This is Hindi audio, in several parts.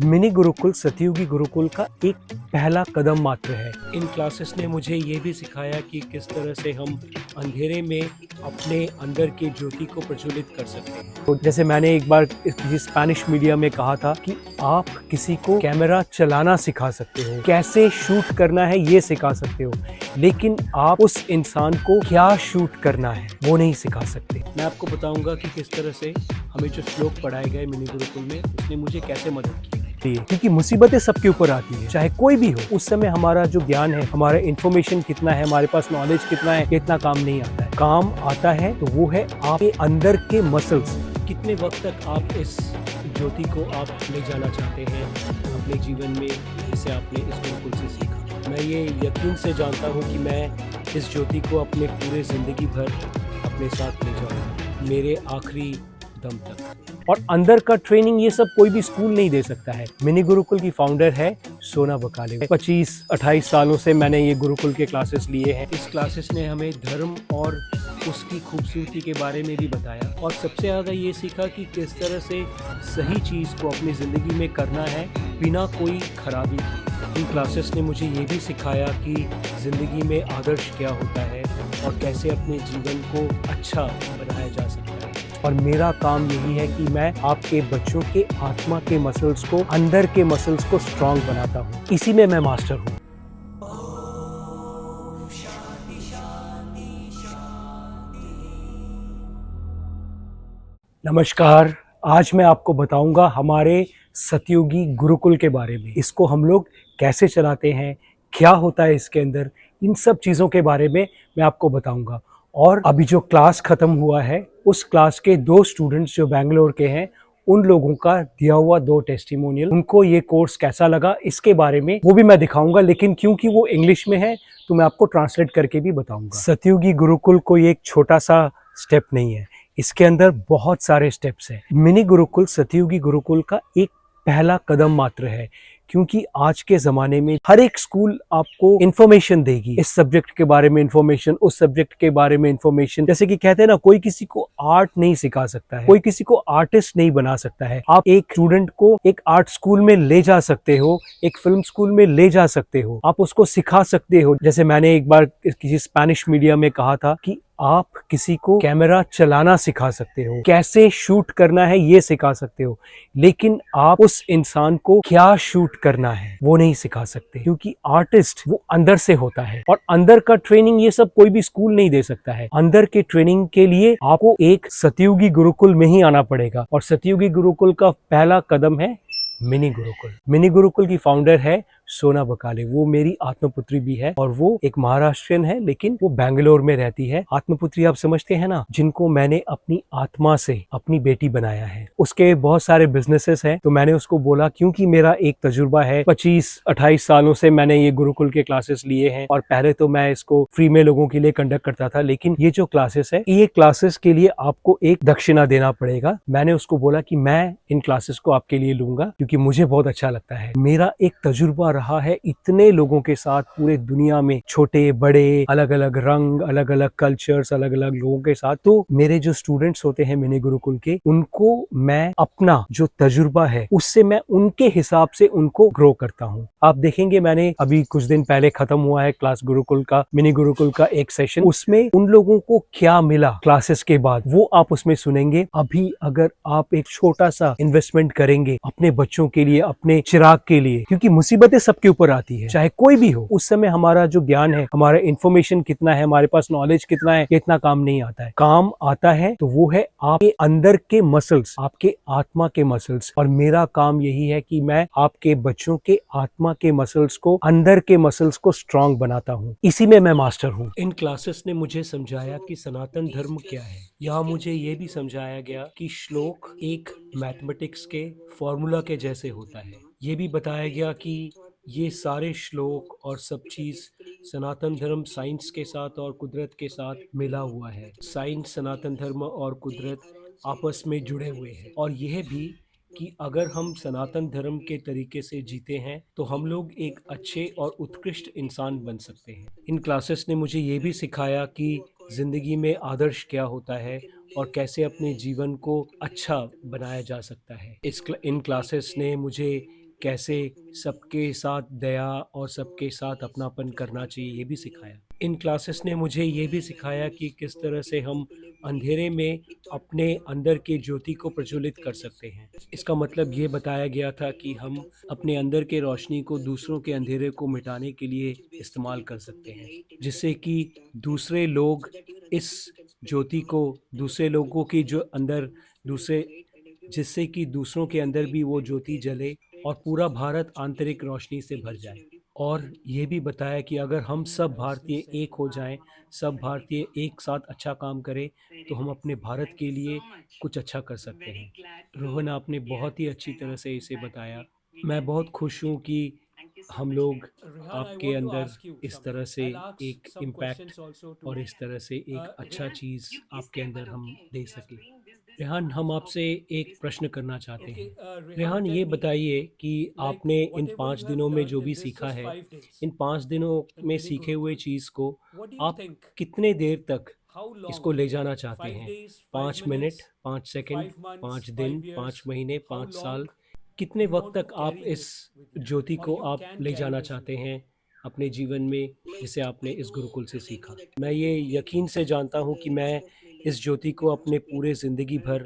मिनी गुरुकुल सतयुगी गुरुकुल का एक पहला कदम मात्र है। इन क्लासेस ने मुझे ये भी सिखाया कि किस तरह से हम अंधेरे में अपने अंदर की ज्योति को प्रज्वलित कर सकते हैं। तो जैसे मैंने एक बार किसी स्पेनिश मीडिया में कहा था कि आप किसी को कैमरा चलाना सिखा सकते हो, कैसे शूट करना है ये सिखा सकते हो, लेकिन आप उस इंसान को क्या शूट करना है वो नहीं सिखा सकते। मैं आपको बताऊंगा कि किस तरह से हमें जो श्लोक पढ़ाए गए मिनी गुरुकुल में उसने मुझे कैसे मदद की। क्योंकि मुसीबतें सबके ऊपर आती है, चाहे कोई भी हो। उस समय हमारा जो ज्ञान है, हमारा इंफॉर्मेशन कितना है, हमारे पास नॉलेज कितना है, इतना काम नहीं आता है। काम आता है तो वो है आपके अंदर के मसल्स। कितने वक्त तक आप इस ज्योति को आप ले जाना चाहते हैं अपने जीवन में, जिसे आपने इस गुरुकुल से सीखा। मैं ये यकीन से जानता हूँ कि मैं इस ज्योति को अपने पूरे जिंदगी भर अपने साथ ले जाऊंगा, मेरे आखिरी दम तक। और अंदर का ट्रेनिंग ये सब कोई भी स्कूल नहीं दे सकता है। मिनी गुरुकुल की फाउंडर है सोना बकाले। 25-28 सालों से मैंने ये गुरुकुल के क्लासेस लिए हैं। इस क्लासेस ने हमें धर्म और उसकी खूबसूरती के बारे में भी बताया, और सबसे ज़्यादा ये सीखा कि किस तरह से सही चीज़ को अपनी ज़िंदगी में करना है बिना कोई खराबी की। इन क्लासेस ने मुझे ये भी सिखाया कि ज़िंदगी में आदर्श क्या होता है और कैसे अपने जीवन को अच्छा बनाया जा सकता है। और मेरा काम यही है कि मैं आपके बच्चों के आत्मा के मसल्स को, अंदर के मसल्स को स्ट्रांग बनाता हूँ। इसी में मैं मास्टर हूँ। नमस्कार, आज मैं आपको बताऊंगा हमारे सतयुगी गुरुकुल के बारे में। इसको हम लोग कैसे चलाते हैं, क्या होता है इसके अंदर, इन सब चीज़ों के बारे में मैं आपको बताऊंगा। और अभी जो क्लास ख़त्म हुआ है, उस क्लास के 2 स्टूडेंट्स जो बेंगलोर के हैं, उन लोगों का दिया हुआ 2 टेस्टिमोनियल, उनको ये कोर्स कैसा लगा इसके बारे में वो भी मैं दिखाऊंगा। लेकिन क्योंकि वो इंग्लिश में है तो मैं आपको ट्रांसलेट करके भी बताऊंगा। सतयुगी गुरुकुल कोई एक छोटा सा स्टेप नहीं है, इसके अंदर बहुत सारे स्टेप्स हैं। मिनी गुरुकुल सतयुगी गुरुकुल का एक पहला कदम मात्र है, क्योंकि आज के ज़माने में हर एक स्कूल आपको इन्फॉर्मेशन देगी, इस सब्जेक्ट के बारे में इन्फॉर्मेशन, उस सब्जेक्ट के बारे में इन्फॉर्मेशन। जैसे कि कहते हैं ना, कोई किसी को आर्ट नहीं सिखा सकता है, कोई किसी को आर्टिस्ट नहीं बना सकता है। आप एक स्टूडेंट को एक आर्ट स्कूल में ले जा सकते हो, एक फिल्म स्कूल में ले जा सकते हो, आप उसको सिखा सकते हो। जैसे मैंने एक बार किसी स्पेनिश मीडिया में कहा था कि आप किसी को कैमरा चलाना सिखा सकते हो, कैसे शूट करना है ये सिखा सकते हो, लेकिन आप उस इंसान को क्या शूट करना है वो नहीं सिखा सकते। क्योंकि आर्टिस्ट वो अंदर से होता है, और अंदर का ट्रेनिंग ये सब कोई भी स्कूल नहीं दे सकता है। अंदर के ट्रेनिंग के लिए आपको एक सतयुगी गुरुकुल में ही आना पड़ेगा, और सतयुगी गुरुकुल का पहला कदम है मिनी गुरुकुल। मिनी गुरुकुल की फाउंडर है सोना बकाले। वो मेरी आत्मपुत्री भी है, और वो एक महाराष्ट्रियन है, लेकिन वो बेंगलोर में रहती है। आत्मपुत्री आप समझते हैं ना, जिनको मैंने अपनी आत्मा से अपनी बेटी बनाया है। उसके बहुत सारे बिजनेसेस हैं, तो मैंने उसको बोला, क्योंकि मेरा एक तजुर्बा है, 25-28 सालों से मैंने ये गुरुकुल के क्लासेस लिए हैं, और पहले तो मैं इसको फ्री में लोगों के लिए कंडक्ट करता था, लेकिन ये जो क्लासेस है, ये क्लासेस के लिए आपको एक दक्षिणा देना पड़ेगा। मैंने उसको बोला कि मैं इन क्लासेस को आपके लिए लूंगा, क्योंकि मुझे बहुत अच्छा लगता है। मेरा एक तजुर्बा रहा है इतने लोगों के साथ पूरे दुनिया में, छोटे बड़े, अलग अलग रंग, अलग अलग कल्चर्स, अलग अलग लोगों के साथ। तो मेरे जो स्टूडेंट्स होते हैं मिनी गुरुकुल के, उनको मैं अपना जो तजुर्बा है उससे मैं उनके हिसाब से उनको ग्रो करता हूँ। आप देखेंगे, मैंने अभी कुछ दिन पहले खत्म हुआ है क्लास गुरुकुल का, मिनी गुरुकुल का एक सेशन। उसमें उन लोगों को क्या मिला क्लासेस के बाद वो आप उसमें सुनेंगे। अभी अगर आप एक छोटा सा इन्वेस्टमेंट करेंगे अपने बच्चों के लिए, अपने चिराग के लिए, क्योंकि मुसीबतें सबके ऊपर आती है, चाहे कोई भी हो। उस समय हमारा जो ज्ञान है, हमारा इंफॉर्मेशन कितना है, हमारे पास नॉलेज कितना है, इतना काम नहीं आता है। काम आता है तो वो है आपके अंदर के मसल्स, आपके आत्मा के मसल्स। और मेरा काम यही है कि मैं आपके बच्चों के आत्मा के मसल्स को, अंदर के मसल्स को स्ट्रांग बनाता हूँ। इसी में मैं मास्टर हूँ। इन क्लासेस ने मुझे समझाया कि सनातन धर्म क्या है। यहाँ मुझे ये भी समझाया गया कि श्लोक एक मैथमेटिक्स के फॉर्मूला के जैसे होता है। ये भी बताया गया कि ये सारे श्लोक और सब चीज़, सनातन धर्म साइंस के साथ और कुदरत के साथ मिला हुआ है। साइंस, सनातन धर्म और कुदरत आपस में जुड़े हुए हैं। और यह भी कि अगर हम सनातन धर्म के तरीके से जीते हैं तो हम लोग एक अच्छे और उत्कृष्ट इंसान बन सकते हैं। इन क्लासेस ने मुझे ये भी सिखाया कि ज़िंदगी में आदर्श क्या होता है और कैसे अपने जीवन को अच्छा बनाया जा सकता है। इन क्लासेस ने मुझे कैसे सबके साथ दया और सबके साथ अपनापन करना चाहिए, ये भी सिखाया। इन क्लासेस ने मुझे ये भी सिखाया कि किस तरह से हम अंधेरे में अपने अंदर की ज्योति को प्रज्वलित कर सकते हैं। इसका मतलब ये बताया गया था कि हम अपने अंदर के रोशनी को दूसरों के अंधेरे को मिटाने के लिए इस्तेमाल कर सकते हैं, जिससे कि दूसरे लोग इस ज्योति को, दूसरे लोगों की जो अंदर दूसरे जिससे कि दूसरों के अंदर भी वो ज्योति जले और पूरा भारत आंतरिक रोशनी से भर जाए। और ये भी बताया कि अगर हम सब भारतीय एक हो जाएं, सब भारतीय एक साथ अच्छा काम करें, तो हम अपने भारत के लिए कुछ अच्छा कर सकते हैं। रोहन, आपने बहुत ही अच्छी तरह से इसे बताया। मैं बहुत खुश हूँ कि हम लोग Rehan, I आपके want to अंदर ask you इस तरह something. से I'll ask एक some impact questions also to और इस Rehan. तरह से एक अच्छा Rehan, चीज़ आपके अंदर हम दे सकें। रेहान, हम आपसे एक प्रश्न करना चाहते okay, हैं। Rehan, रेहान, tell ये me, बताइए कि like, आपने इन whatever पाँच you have दिनों में जो learned भी in this सीखा just है, 5 days इन 5 दिनों in में Mini सीखे हुए Gurukul, चीज़ को what do you आप think? कितने देर तक How इसको long? ले जाना चाहते 5 days, हैं? five 5 minute, minutes, 5 second, 5 months, 5 दिन, 5 5 years? महीने, How 5 साल? long कितने you वक़्त want to तक आप carry इस this with you, Jyoti or को you आप can ले carry जाना this with चाहते you? हैं अपने जीवन में, जिसे आपने इस गुरुकुल से सीखा? मैं ये यकीन से जानता हूँ कि मैं इस ज्योति को अपने पूरे ज़िंदगी भर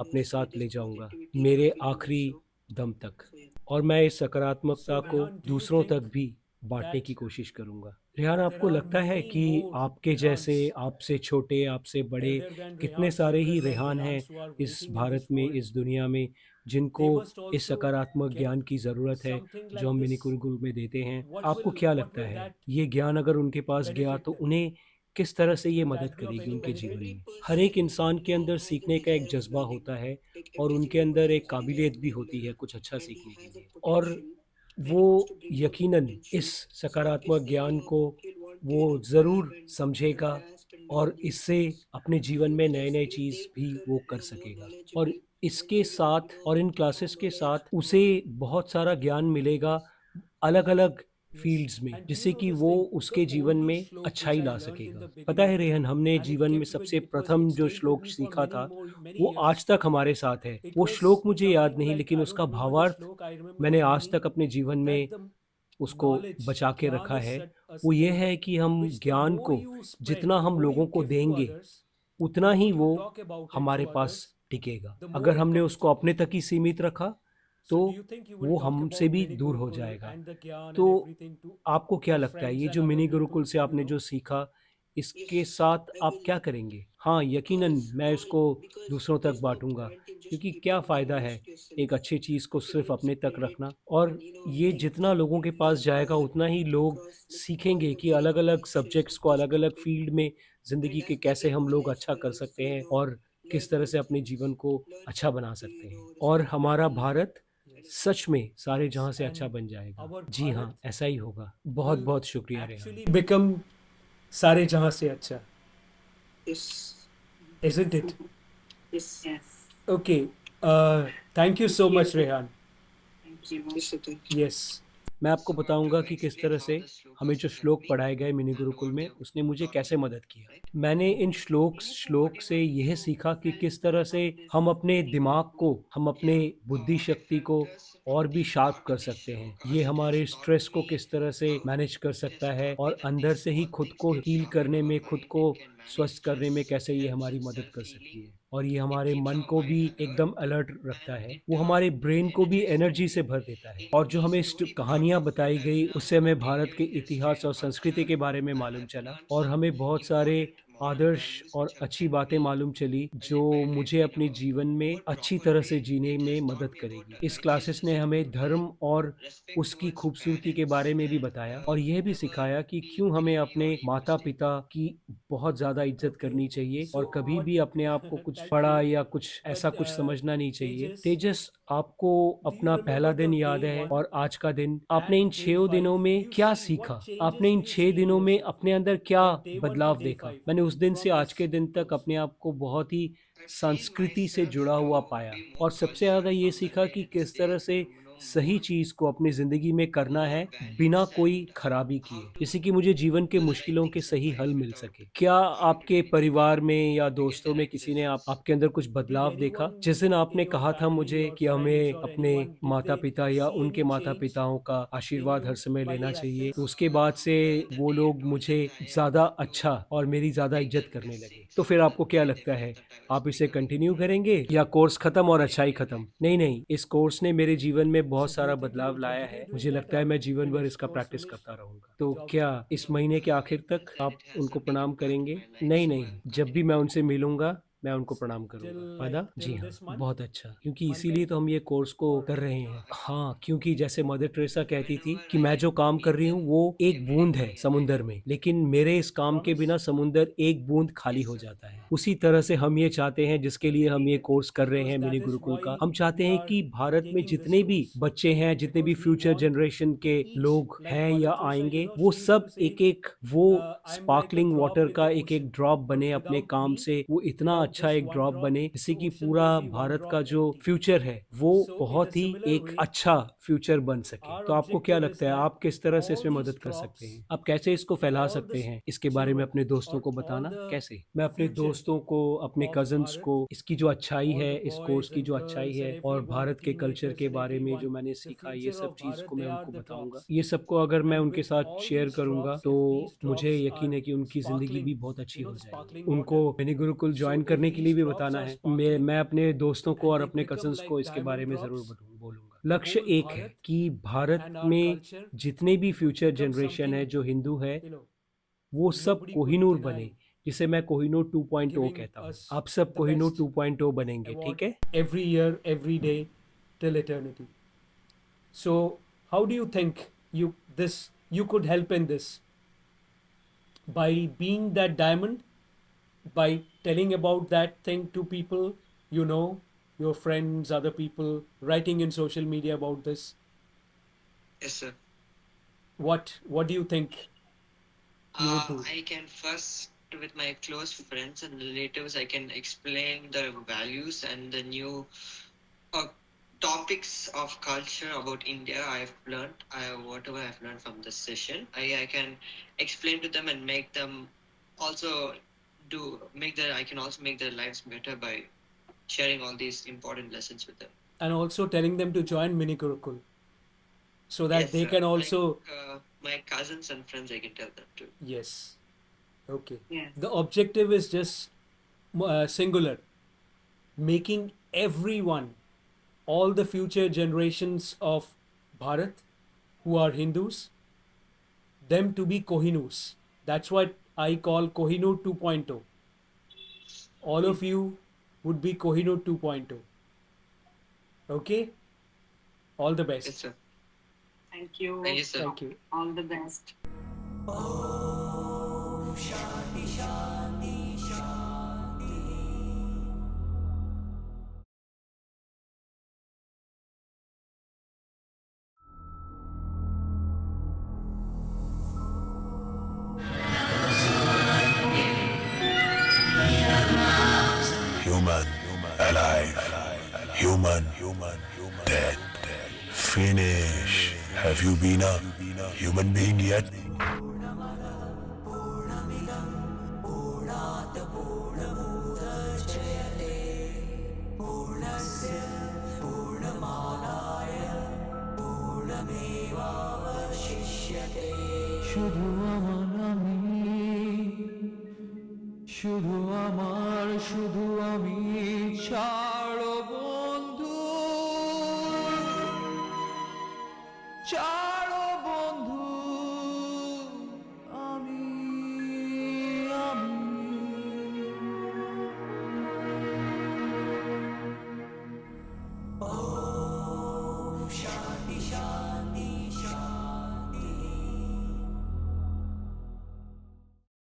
अपने साथ ले जाऊँगा, मेरे आखिरी दम तक। और मैं इस सकारात्मकता So, को Rehan, do you दूसरों तक think भी बाँटने that की कोशिश करूँगा। रेहान, there आपको are लगता है many कि more आपके जैसे, Rehans आपसे छोटे, आपसे बड़े elder than कितने Rehans, सारे younger ही than रेहान हैं Rehans who are इस waiting in भारत this में, world? इस दुनिया में, जिनको They must इस also सकारात्मक get ज्ञान की ज़रूरत है, something जो like हम मिनी this. गुरुकुल में देते हैं। What आपको will क्या what लगता will है, that ये ज्ञान अगर उनके पास गया benefit तो them? उन्हें किस तरह से ये Will मदद that be of करेगी any उनके जीवन benefit? में? हर एक इंसान के अंदर सीखने का एक जज़्बा होता है और उनके अंदर एक काबिलियत भी होती है कुछ अच्छा सीखने के लिए। और वो यकीनन इस सकारात्मक ज्ञान को वो ज़रूर समझेगा और इससे अपने जीवन में नए-नए चीज़ भी वो कर सकेगा। और इसके साथ और इन क्लासेस के साथ उसे बहुत सारा ज्ञान मिलेगा अलग-अलग Yes. फ़ील्ड्स में, And do you जिससे know कि this वो thing? The उसके जीवन only में shlok which अच्छाई I ला learnt in सकेगा। the पता है beginning, रेहन, हमने and it जीवन में kept with सबसे because प्रथम it जो stayed with श्लोक me for सीखा many था, more many वो years. आज तक हमारे साथ है। It वो was श्लोक मुझे याद something नहीं, like, लेकिन I उसका don't remember the भावार्थ shlok, I remember मैंने the आज meaning, तक अपने जीवन that में the उसको knowledge, बचा के gyan रखा is है। such a वो ये thing है कि हम which the ज्ञान more को you spread, जितना the हम more लोगों you को give to देंगे, others, उतना the ही more you वो talk about it हमारे to पास others, टिकेगा। the अगर more it हमने comes उसको to अपने you. तक ही सीमित रखा, तो So do you think you will वो talk हमसे about भी Mini दूर हो Gurukul जाएगा। and the Gyan तो and everything to आपको क्या your लगता है, friends ये and जो other मिनी गुरुकुल people, से आपने जो सीखा, इसके साथ आप क्या करेंगे? हाँ, यकीनन मैं इसको दूसरों तक बाँटूँगा, क्योंकि क्या फ़ायदा है एक अच्छी चीज़ को सिर्फ़ अपने तक रखना। और ये जितना लोगों के पास जाएगा, उतना ही लोग सीखेंगे कि अलग-अलग सब्जेक्ट्स को अलग-अलग फ़ील्ड में ज़िंदगी के कैसे हम लोग अच्छा कर सकते हैं और किस तरह से अपने जीवन को अच्छा बना सकते हैं। और हमारा भारत yes, सच में सारे जहाँ से अच्छा and बन जाएगा। our जी हाँ, Bharat ऐसा ही होगा। will बहुत-बहुत शुक्रिया रेहान। actually become सारे जहाँ से अच्छा, isn't it? Okay. Thank you so much, Rehan. Yes. मैं आपको बताऊँगा कि किस तरह से हमें जो श्लोक पढ़ाए गए मिनी गुरुकुल में, उसने मुझे कैसे मदद किया। मैंने इन श्लोक से यह सीखा कि किस तरह से हम अपने दिमाग को, हम अपने बुद्धि शक्ति को और भी शार्प कर सकते हैं। ये हमारे स्ट्रेस को किस तरह से मैनेज कर सकता है और अंदर से ही खुद को हील करने में, खुद को स्वस्थ करने में कैसे ये हमारी मदद कर सकती है। और ये हमारे मन को भी एकदम अलर्ट रखता है, वो हमारे ब्रेन को भी एनर्जी से भर देता है। और जो हमें कहानियाँ बताई गई, उससे हमें भारत के इतिहास और संस्कृति के बारे में मालूम चला और हमें बहुत सारे आदर्श और अच्छी बातें मालूम चली, जो मुझे अपने जीवन में अच्छी तरह से जीने में मदद करेगी। इस क्लासेस ने हमें धर्म और उसकी खूबसूरती के बारे में भी बताया और यह भी सिखाया कि क्यों हमें अपने माता-पिता की बहुत ज़्यादा इज़्ज़त Okay. करनी चाहिए और So कभी what? भी अपने आप को कुछ Thank बड़ा you. या कुछ ऐसा But कुछ समझना नहीं चाहिए। Tejas, तेजस, आपको do you अपना पहला remember the दिन याद day है one और आज का दिन, आपने इन and day 6 दिनों 5? Do में you क्या see सीखा? what changes आपने इन did you 6 see in दिनों में yourself अपने अंदर क्या from day 1 to बदलाव day देखा? 5 मैंने उस दिन से from आज this के दिन तक course? अपने आप को बहुत ही संस्कृति से जुड़ा हुआ पाया और सबसे ज़्यादा ये सीखा कि किस तरह से सही चीज को अपनी जिंदगी में करना है बिना कोई खराबी किए, जिससे कि मुझे जीवन के मुश्किलों के सही हल मिल सके। क्या आपके परिवार में या दोस्तों में किसी ने आपके अंदर कुछ बदलाव देखा? जिस दिन आपने कहा था मुझे कि हमें अपने माता पिता या उनके माता पिताओं का आशीर्वाद हर समय लेना चाहिए, तो उसके बाद से वो लोग मुझे ज्यादा अच्छा और मेरी ज्यादा इज्जत करने लगे। तो फिर आपको क्या लगता है, आप इसे कंटिन्यू करेंगे या कोर्स खत्म और अच्छाई खत्म? नहीं नहीं, इस कोर्स ने मेरे जीवन में बहुत सारा बदलाव लाया है। मुझे लगता है मैं जीवन भर इसका प्रैक्टिस करता रहूंगा। तो क्या इस महीने के आखिर तक आप उनको प्रणाम करेंगे? नहीं नहीं, जब भी मैं उनसे मिलूंगा मैं उनको प्रणाम करूंगा। वादा? जी हाँ, बहुत अच्छा, क्योंकि इसीलिए तो हम ये कोर्स को कर रहे हैं। हाँ, क्योंकि जैसे मदर टेरेसा कहती थी कि मैं जो काम कर रही हूँ वो एक बूंद है समुंदर में, लेकिन मेरे इस काम के बिना समुंदर एक बूंद खाली हो जाता है। उसी तरह से हम ये चाहते हैं, जिसके लिए हम ये कोर्स कर रहे हैं मिनी गुरुकुल का, हम चाहते हैं कि भारत में जितने भी बच्चे हैं, जितने भी फ्यूचर जनरेशन के लोग हैं या आएंगे, वो सब एक एक वो स्पार्कलिंग वाटर का एक एक ड्रॉप बने अपने काम से। वो इतना अच्छा एक ड्रॉप बने जिससे कि पूरा भारत का जो फ्यूचर है वो बहुत ही एक अच्छा फ्यूचर बन सके। तो आपको क्या लगता है, आप किस तरह से इसमें मदद कर सकते हैं? आप कैसे इसको फैला सकते हैं? इसके बारे में अपने दोस्तों को बताना कैसे? मैं अपने दोस्तों को, अपने कजन्स को इसकी जो अच्छाई है, इस कोर्स की जो अच्छाई है और भारत के कल्चर के बारे में जो मैंने सीखा, ये सब चीज को मैं उनको बताऊंगा। ये सबको अगर मैं उनके साथ शेयर करूंगा तो मुझे यकीन है कि उनकी जिंदगी भी बहुत अच्छी हो जाएगी। उनको मिनी गुरुकुल ज्वाइन करने के लिए भी बताना है। मैं अपने दोस्तों को और अपने कजन्स को इसके बारे में जरूर बोलूंगा। लक्ष्य एक है कि भारत में जितने भी फ्यूचर जनरेशन है जो हिंदू है वो सब कोहिनूर बने, जिसे मैं कोहिनूर 2.0 कहता हूँ। आप सब कोहिनूर 2.0 बनेंगे, ठीक है? every year, every day, till eternity. So, how do you think you could help in this? By being that diamond, by telling about that thing to people, you know, your friends, other people, writing in social media about this. Yes, sir. What do you think you would do? I can first, with my close friends and relatives, I can explain the values and the new uh, topics of culture about India I've learned, whatever I've learned from this session. I can explain to them and make them also I can also make their lives better by sharing all these important lessons with them. And also telling them to join Mini Gurukul so that Yes, they sir. can also. Like, my cousins and friends, I can tell them too. Yes. Okay. Yes. The objective is just singular, making everyone, all the future generations of Bharat who are Hindus, them to be Kohinoors. That's what I call Kohinoor 2.0. All of you would be Kohinoor 2.0. Okay? All the best. Yes, sir. Thank you. Thank you, sir. Thank you. All the best. Human, alive, human, dead, finish. Have you been a human being yet? শুধু আমার আমি, শুধু আমার, শুধু আমি ছাড়ো বন্ধু, ছাড়ো